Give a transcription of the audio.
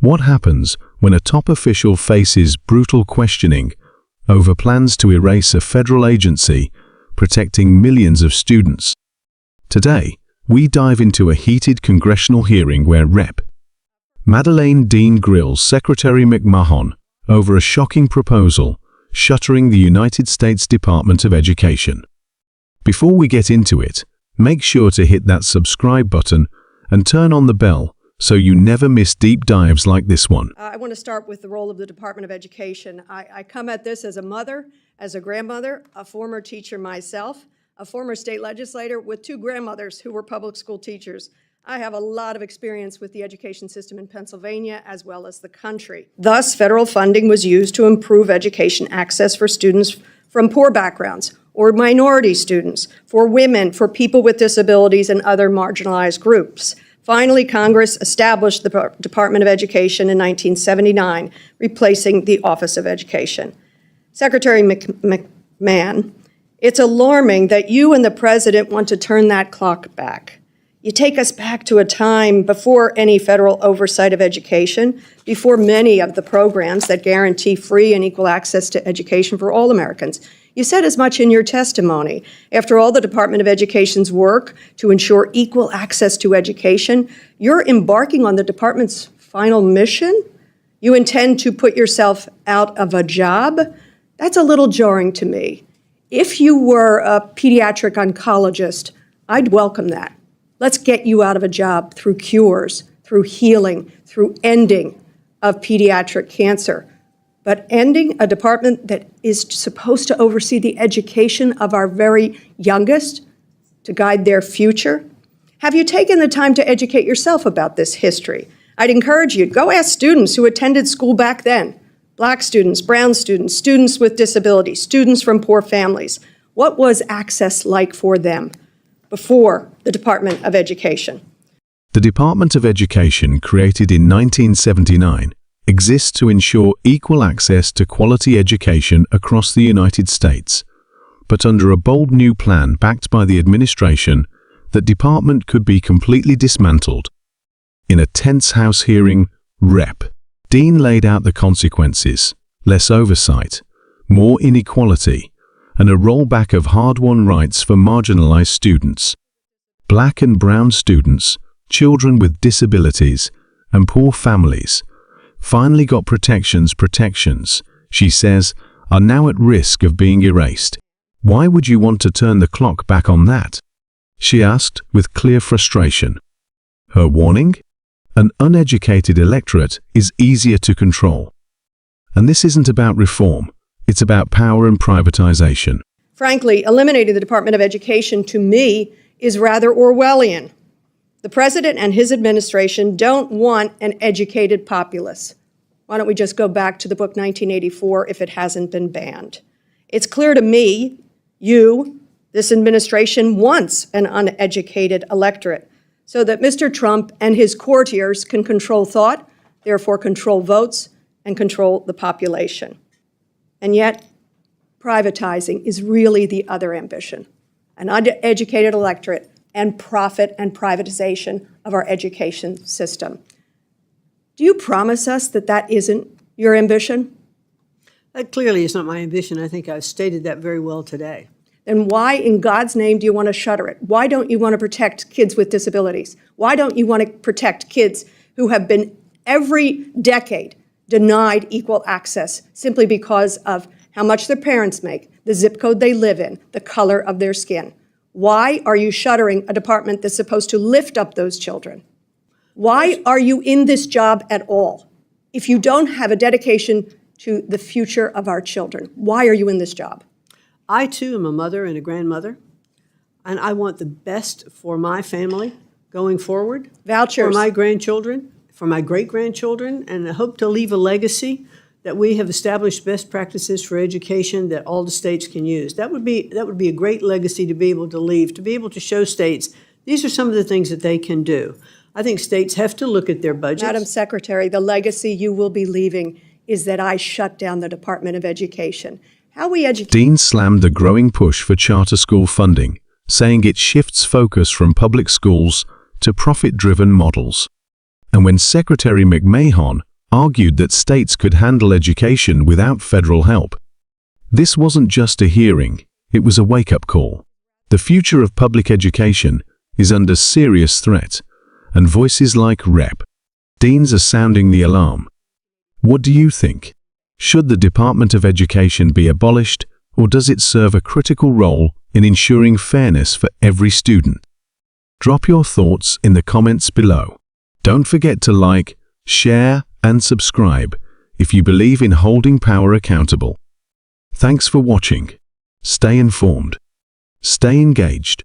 What happens when a top official faces brutal questioning over plans to erase a federal agency protecting millions of students? Today, we dive into a heated congressional hearing where Rep. Madeleine Dean grills Secretary McMahon over a shocking proposal shuttering the United States Department of Education. Before we get into it, make sure to hit that subscribe button and turn on the bell so you never miss deep dives like this one. I want to start with the role of the Department of Education. I come at this as a mother, as a grandmother, a former teacher myself, a former state legislator with two grandmothers who were public school teachers. I have a lot of experience with the education system in Pennsylvania as well as the country. Thus, federal funding was used to improve education access for students from poor backgrounds or minority students, for women, for people with disabilities, and other marginalized groups. Finally, Congress established the Department of Education in 1979, replacing the Office of Education. Secretary McMahon, it's alarming that you and the President want to turn that clock back. You take us back to a time before any federal oversight of education, before many of the programs that guarantee free and equal access to education for all Americans. You said as much in your testimony. After all the Department of Education's work to ensure equal access to education, you're embarking on the department's final mission? You intend to put yourself out of a job? That's a little jarring to me. If you were a pediatric oncologist, I'd welcome that. Let's get you out of a job through cures, through healing, through ending of pediatric cancer. But ending a department that is supposed to oversee the education of our very youngest, to guide their future? Have you taken the time to educate yourself about this history? I'd encourage you, go ask students who attended school back then. Black students, brown students, students with disabilities, students from poor families. What was access like for them before the Department of Education? The Department of Education, created in 1979, exists to ensure equal access to quality education across the United States. But under a bold new plan backed by the administration, the department could be completely dismantled. In a tense House hearing, Rep. Dean laid out the consequences: less oversight, more inequality, and a rollback of hard-won rights for marginalized students. Black and brown students, children with disabilities, and poor families finally got protections, she says, are now at risk of being erased. Why would you want to turn the clock back on that? She asked with clear frustration. Her warning? An uneducated electorate is easier to control. And this isn't about reform, it's about power and privatization. Frankly, eliminating the Department of Education, to me, is rather Orwellian. The President and his administration don't want an educated populace. Why don't we just go back to the book 1984 if it hasn't been banned? It's clear to me, this administration wants an uneducated electorate so that Mr. Trump and his courtiers can control thought, therefore control votes, and control the population. And yet, privatizing is really the other ambition, an uneducated electorate and profit and privatization of our education system. Do you promise us that that isn't your ambition? That clearly is not my ambition. I think I've stated that very well today. Then why in God's name do you want to shutter it? Why don't you want to protect kids with disabilities? Why don't you want to protect kids who have been every decade denied equal access simply because of how much their parents make, the zip code they live in, the color of their skin? Why are you shuttering a department that's supposed to lift up those children? Why are you in this job at all? If you don't have a dedication to the future of our children, why are you in this job? I, too, am a mother and a grandmother, and I want the best for my family going forward. Vouchers. For my grandchildren, for my great-grandchildren, and I hope to leave a legacy that we have established best practices for education that all the states can use. That would be a great legacy to be able to leave, to be able to show states these are some of the things that they can do. I think states have to look at their budgets. Madam Secretary, the legacy you will be leaving is that I shut down the Department of Education. How we educate. Dean slammed the growing push for charter school funding, saying it shifts focus from public schools to profit-driven models. And when Secretary McMahon argued that states could handle education without federal help. This wasn't just a hearing, it was a wake-up call. The future of public education is under serious threat, and voices like Rep. Dean's are sounding the alarm. What do you think? Should the Department of Education be abolished, or does it serve a critical role in ensuring fairness for every student? Drop your thoughts in the comments below. Don't forget to like, share, and subscribe if you believe in holding power accountable. Thanks for watching. Stay informed. Stay engaged.